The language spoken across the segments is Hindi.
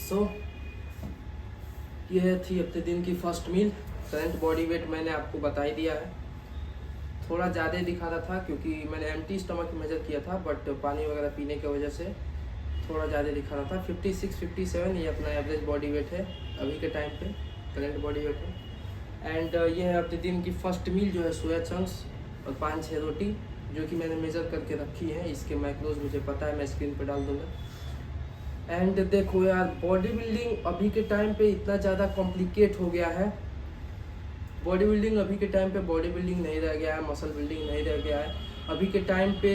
सो यह थी हफ्ते दिन की first meal. Current body weight मैंने आपको बता ही दिया है। थोड़ा ज़्यादा दिखा रहा था क्योंकि मैंने एम्प्टी स्टमक मेजर किया था, बट पानी वगैरह पीने की वजह से थोड़ा ज़्यादा दिखा रहा था। 56-57 ये अपना एवरेज बॉडी वेट है अभी के टाइम पे, करंट बॉडी वेट है। एंड ये है हफ्ते दिन की फर्स्ट मील जो है सोया चंक्स और 5-6 रोटी जो कि मैंने मेज़र करके रखी है। इसके मैक्रोज मुझे पता है, मैं स्क्रीन पर डाल दूँगा। एंड देखो यार, बॉडी बिल्डिंग अभी के टाइम पे इतना ज़्यादा कॉम्प्लिकेट हो गया है। बॉडी बिल्डिंग अभी के टाइम पे बॉडी बिल्डिंग नहीं रह गया है, मसल बिल्डिंग नहीं रह गया है। अभी के टाइम पे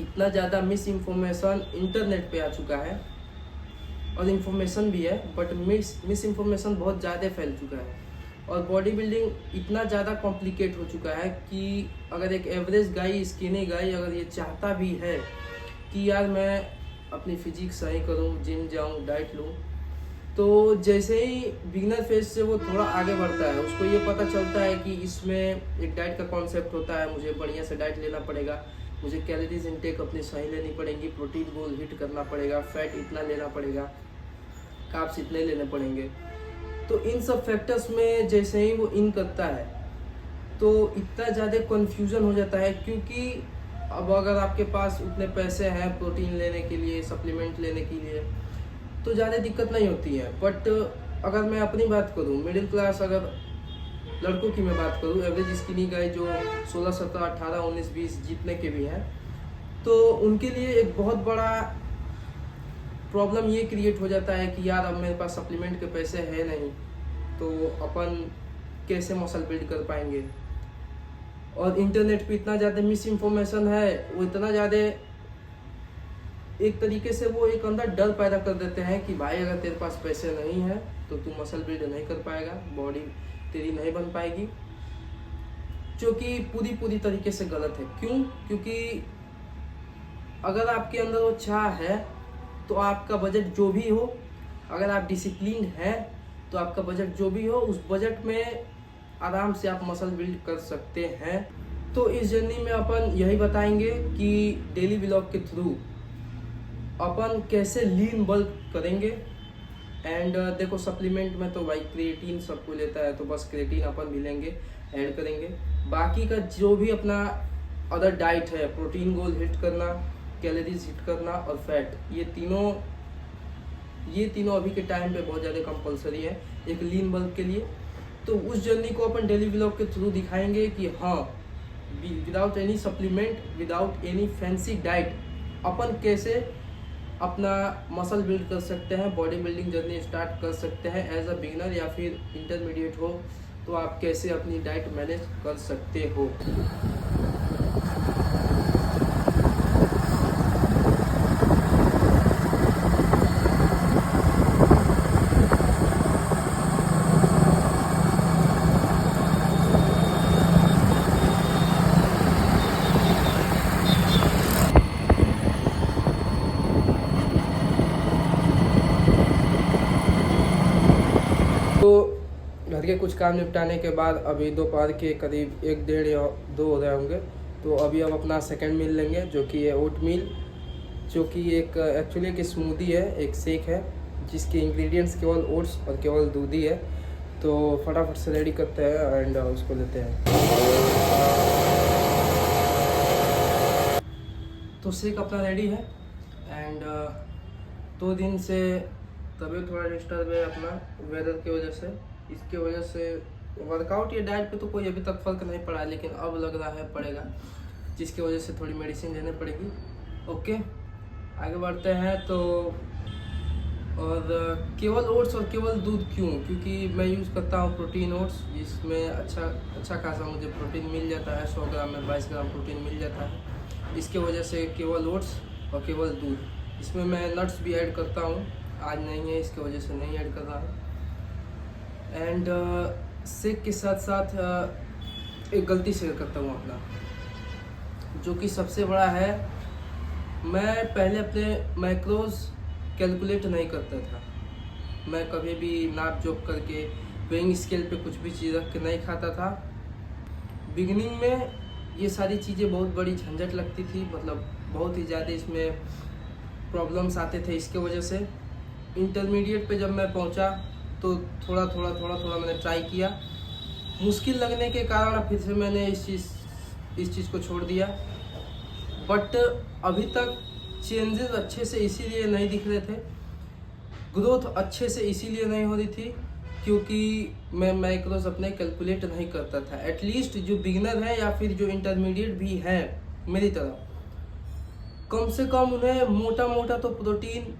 इतना ज़्यादा मिस इन्फॉर्मेशन इंटरनेट पे आ चुका है, और इन्फॉर्मेशन भी है बट मिस इन्फॉर्मेशन बहुत ज़्यादा फैल चुका है। और बॉडी बिल्डिंग इतना ज़्यादा कॉम्प्लिकेट हो चुका है कि अगर एक एवरेज गाई, स्किनी गाई अगर ये चाहता भी है कि यार मैं अपनी फिजिक सही करूँ, जिम जाऊँ, डाइट लूँ, तो जैसे ही बिगिनर फेज से वो थोड़ा आगे बढ़ता है, उसको ये पता चलता है कि इसमें एक डाइट का कॉन्सेप्ट होता है। मुझे बढ़िया से डाइट लेना पड़ेगा, मुझे कैलोरीज इनटेक अपनी सही लेनी पड़ेगी, प्रोटीन गोल हिट करना पड़ेगा, फैट इतना लेना पड़ेगा, कार्ब्स इतने लेने पड़ेंगे। तो इन सब फैक्टर्स में जैसे ही वो इन करता है तो इतना ज़्यादा कन्फ्यूज़न हो जाता है, क्योंकि अब अगर आपके पास उतने पैसे हैं प्रोटीन लेने के लिए, सप्लीमेंट लेने के लिए, तो ज़्यादा दिक्कत नहीं होती है। बट अगर मैं अपनी बात करूँ, मिडिल क्लास अगर लड़कों की मैं बात करूँ, एवरेज स्किनी गाय जो 16, 17, 18, 19, 20 जितने के भी हैं, तो उनके लिए एक बहुत बड़ा प्रॉब्लम ये क्रिएट हो जाता है कि यार अब मेरे पास सप्लीमेंट के पैसे हैं नहीं, तो अपन कैसे मसल बिल्ड कर पाएंगे। और इंटरनेट पे इतना ज़्यादा मिस इन्फॉर्मेशन है, वो इतना ज़्यादा एक तरीके से वो एक अंदर डर पैदा कर देते हैं कि भाई अगर तेरे पास पैसे नहीं है तो तू मसल बिल्ड नहीं कर पाएगा, बॉडी तेरी नहीं बन पाएगी, जो कि पूरी तरीके से गलत है। क्यों? क्योंकि अगर आपके अंदर वो चाह है तो आपका बजट जो भी हो, अगर आप डिसिप्लिन हैं तो आपका बजट जो भी हो, उस बजट में आराम से आप मसल बिल्ड कर सकते हैं। तो इस जर्नी में अपन यही बताएंगे कि डेली व्लॉग के थ्रू अपन कैसे लीन बल्क करेंगे। एंड देखो, सप्लीमेंट में तो भाई क्रिएटिन सबको लेता है, तो बस क्रिएटिन अपन भी लेंगे, ऐड करेंगे। बाकी का जो भी अपना अदर डाइट है, प्रोटीन गोल हिट करना, कैलोरीज हिट करना और फैट, ये तीनों अभी के टाइम पे बहुत ज़्यादा कंपलसरी है एक लीन बल्क के लिए। तो उस जर्नी को अपन डेली व्लॉग के थ्रू दिखाएंगे कि हाँ, without any supplement, without any fancy diet, अपन कैसे अपना मसल बिल्ड कर सकते हैं, बॉडी बिल्डिंग जर्नी स्टार्ट कर सकते हैं एज अ बिगिनर, या फिर इंटरमीडिएट हो तो आप कैसे अपनी डाइट मैनेज कर सकते हो। तो घर के कुछ काम निपटाने के बाद अभी दोपहर के करीब 1, 1:30 या 2 हो रहे होंगे। तो अभी हम अपना सेकंड मील लेंगे, जो कि है ओट मील, जो कि एक एक्चुअली एक स्मूदी है, एक शेक है जिसके इंग्रेडिएंट्स केवल ओट्स और केवल दूध ही है। तो फटाफट से रेडी करते हैं एंड उसको लेते हैं। तो शेक अपना रेडी है। एंड 2 दिन से तबीयत थोड़ा डिस्टर्ब है अपना वेदर की वजह से। इसके वजह से वर्कआउट या डाइट पे तो कोई अभी तक फ़र्क नहीं पड़ा, लेकिन अब लग रहा है पड़ेगा, जिसकी वजह से थोड़ी मेडिसिन लेनी पड़ेगी। ओके, आगे बढ़ते हैं। तो और केवल ओट्स और केवल दूध क्यों? क्योंकि मैं यूज़ करता हूँ प्रोटीन ओट्स, जिसमें अच्छा खासा मुझे प्रोटीन मिल जाता है। 100 ग्राम में 22 ग्राम प्रोटीन मिल जाता है। इसके वजह से केवल ओट्स और केवल दूध। इसमें मैं नट्स भी ऐड करता हूँ, आज नहीं है इसके वजह से नहीं ऐड कर रहा हूँ। एंड शेक के साथ साथ एक गलती शेयर करता हूँ अपना, जो कि सबसे बड़ा है। मैं पहले अपने मैक्रोज कैलकुलेट नहीं करता था। मैं कभी भी नाप जोक करके वेइंग स्केल पे कुछ भी चीज़ रख के नहीं खाता था। बिगिनिंग में ये सारी चीज़ें बहुत बड़ी झंझट लगती थी, मतलब बहुत ही ज़्यादा इसमें प्रॉब्लम्स आते थे इसके वजह से। इंटरमीडिएट पे जब मैं पहुंचा तो थोड़ा थोड़ा मैंने ट्राई किया। मुश्किल लगने के कारण फिर से मैंने इस चीज़ को छोड़ दिया। बट अभी तक चेंजेस अच्छे से इसीलिए नहीं दिख रहे थे, ग्रोथ अच्छे से इसीलिए नहीं हो रही थी क्योंकि मैं मैक्रोस अपने कैलकुलेट नहीं करता था। एटलीस्ट जो बिगिनर है या फिर जो इंटरमीडिएट भी हैं मेरी तरह, कम से कम उन्हें मोटा मोटा तो प्रोटीन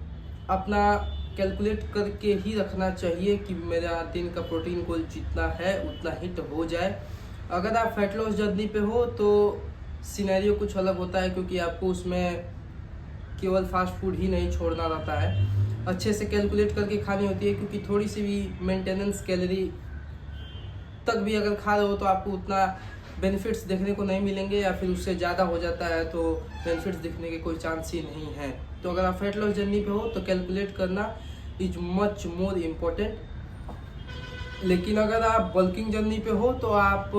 अपना कैलकुलेट करके ही रखना चाहिए कि मेरा दिन का प्रोटीन गोल जितना है उतना हिट हो जाए। अगर आप फैट लॉस जर्नी पे हो तो सिनेरियो कुछ अलग होता है, क्योंकि आपको उसमें केवल फास्ट फूड ही नहीं छोड़ना रहता है, अच्छे से कैलकुलेट करके खानी होती है। क्योंकि थोड़ी सी भी मेंटेनेंस कैलोरी तक भी अगर खा रहे हो तो आपको उतना बेनिफिट्स देखने को नहीं मिलेंगे, या फिर उससे ज़्यादा हो जाता है तो बेनिफिट्स दिखने के कोई चांस ही नहीं है। तो अगर आप फैट लॉस जर्नी पे हो तो कैलकुलेट करना इज मच मोर इम्पोर्टेंट। लेकिन अगर आप बल्किंग जर्नी पे हो तो आप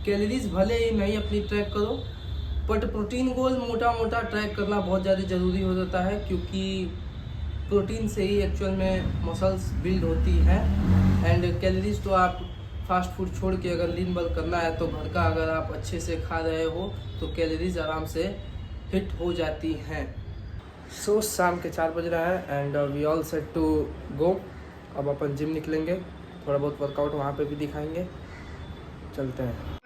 कैलोरीज भले ही नहीं अपनी ट्रैक करो, बट प्रोटीन गोल मोटा मोटा ट्रैक करना बहुत ज़्यादा ज़रूरी हो जाता है, क्योंकि प्रोटीन से ही एक्चुअल में मसल्स बिल्ड होती हैं। एंड कैलोरीज तो आप फास्ट फूड छोड़ के अगर लीन बल्क करना है तो घर का अगर आप अच्छे से खा रहे हो तो कैलोरीज आराम से हिट हो जाती हैं। सो शाम के 4 बज रहा है and we all set to go. अब अपन जिम निकलेंगे, थोड़ा बहुत वर्कआउट वहाँ पे भी दिखाएंगे, चलते हैं।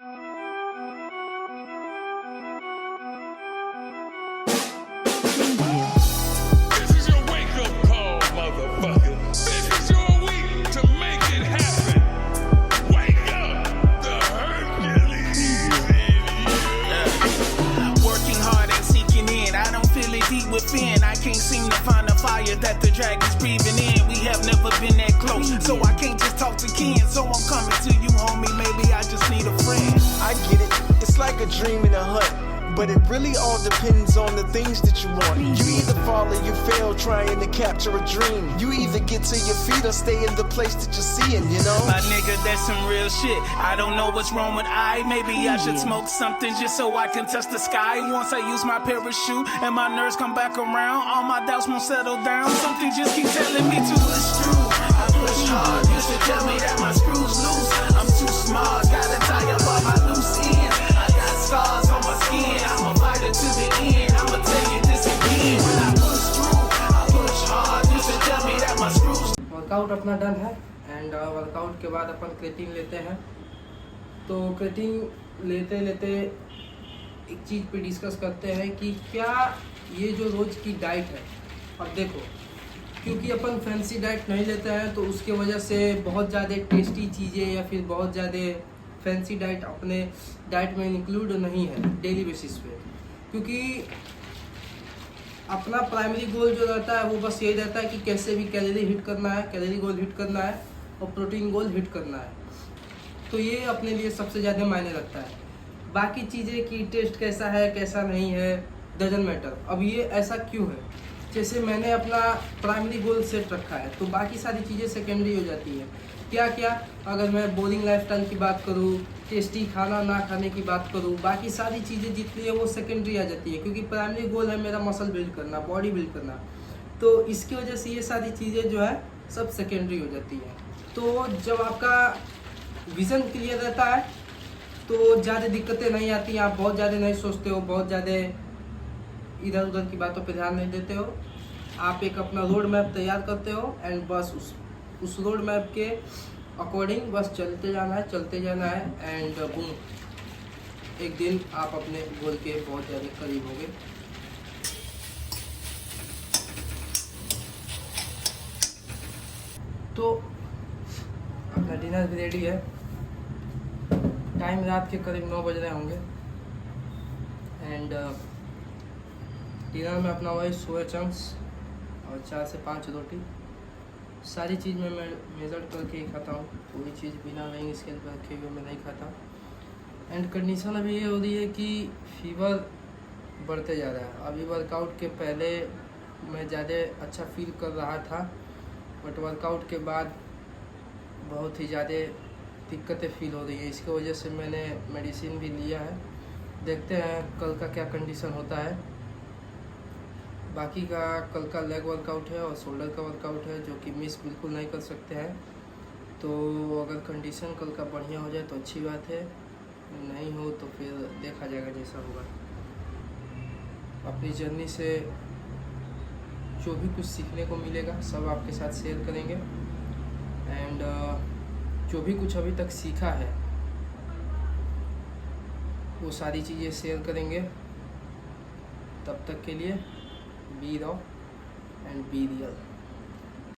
Within, I can't seem to find a fire that the dragon's breathing in. We have never been that close, so I can't just talk to Ken. So I'm coming to you, homie. Maybe I just need a friend. I get it. It's like a dream in a hut, but it really all depends on the things that you want. You either fall or you fail trying to capture a dream. You either get to your feet or stay in the place that you're seeing, you know? My nigga, that's some real shit. I don't know what's wrong with Maybe I should smoke something just so I can touch the sky. Once I use my parachute and my nerves come back around, all my doubts won't settle down. Something just keep telling me to push through. I push hard. Used to tell me that my screws loose. I'm too smart. Gotta tie up all my loose ends. I got scars on my skin. I'm a fighter to the end. I'ma tell you this again. When I push through, I push hard. Used to tell me that my screws. Workout अपना डन है एंड वर्कआउट के बाद अपन क्रेटीन लेते हैं। तो क्रेटीन लेते लेते एक चीज़ पे डिस्कस करते हैं कि क्या ये जो रोज़ की डाइट है, अब देखो क्योंकि अपन फैंसी डाइट नहीं लेते हैं तो उसके वजह से बहुत ज़्यादा टेस्टी चीज़ें या फिर बहुत ज़्यादा फैंसी डाइट अपने डाइट में इंक्लूड नहीं है डेली बेसिस पे। क्योंकि अपना प्राइमरी गोल जो रहता है वो बस यही रहता है कि कैसे भी कैलोरी हिट करना है, कैलोरी गोल हिट करना है और प्रोटीन गोल हिट करना है। तो ये अपने लिए सबसे ज़्यादा मायने रखता है। बाकी चीज़ें कि टेस्ट कैसा है कैसा नहीं है डजंट मैटर। अब ये ऐसा क्यों है, जैसे मैंने अपना प्राइमरी गोल सेट रखा है तो बाकी सारी चीज़ें सेकेंडरी हो जाती है। क्या क्या, अगर मैं बोरिंग लाइफस्टाइल की बात करूँ, टेस्टी खाना ना खाने की बात करूँ, बाकी सारी चीज़ें जितनी है वो सेकेंडरी आ जाती है। क्योंकि प्राइमरी गोल है मेरा मसल बिल्ड करना, बॉडी बिल्ड करना, तो इसकी वजह से ये सारी चीज़ें जो है सब सेकेंडरी हो जाती है। तो जब आपका विज़न क्लियर रहता है तो ज़्यादा दिक्कतें नहीं आती, आप बहुत ज़्यादा नहीं सोचते हो, बहुत ज़्यादा इधर उधर की बातों पे ध्यान नहीं देते हो। आप एक अपना रोड मैप तैयार करते हो एंड बस उस रोड मैप के अकॉर्डिंग बस चलते जाना है एंड बूम, एक दिन आप अपने गोल के बहुत ज़्यादा करीब होंगे। तो अपना डिनर भी रेडी है, टाइम रात के करीब 9 बज रहे होंगे एंड डिनर में अपना वही सोया चंक्स और 4 से 5 रोटी, सारी चीज़ में मैं मेजर करके ही खाता हूँ। कोई चीज़ बिना वेइंग स्केल पर रखे हुए मैं नहीं खाता। एंड कंडीशन अभी ये हो रही है कि फीवर बढ़ते जा रहा है। अभी वर्कआउट के पहले मैं ज़्यादा अच्छा फील कर रहा था, बट वर्कआउट के बाद बहुत ही ज़्यादा दिक्कतें फील हो रही है। इसकी वजह से मैंने मेडिसिन भी लिया है, देखते हैं कल का क्या कंडीशन होता है। बाकी का कल का लेग वर्कआउट है और शोल्डर का वर्कआउट है जो कि मिस बिल्कुल नहीं कर सकते हैं। तो अगर कंडीशन कल का बढ़िया हो जाए तो अच्छी बात है, नहीं हो तो फिर देखा जाएगा जैसा होगा। अपनी जर्नी से जो भी कुछ सीखने को मिलेगा सब आपके साथ शेयर करेंगे। एंड जो भी कुछ अभी तक सीखा है वो सारी चीज़ें शेयर करेंगे। तब तक के लिए B raw and be real.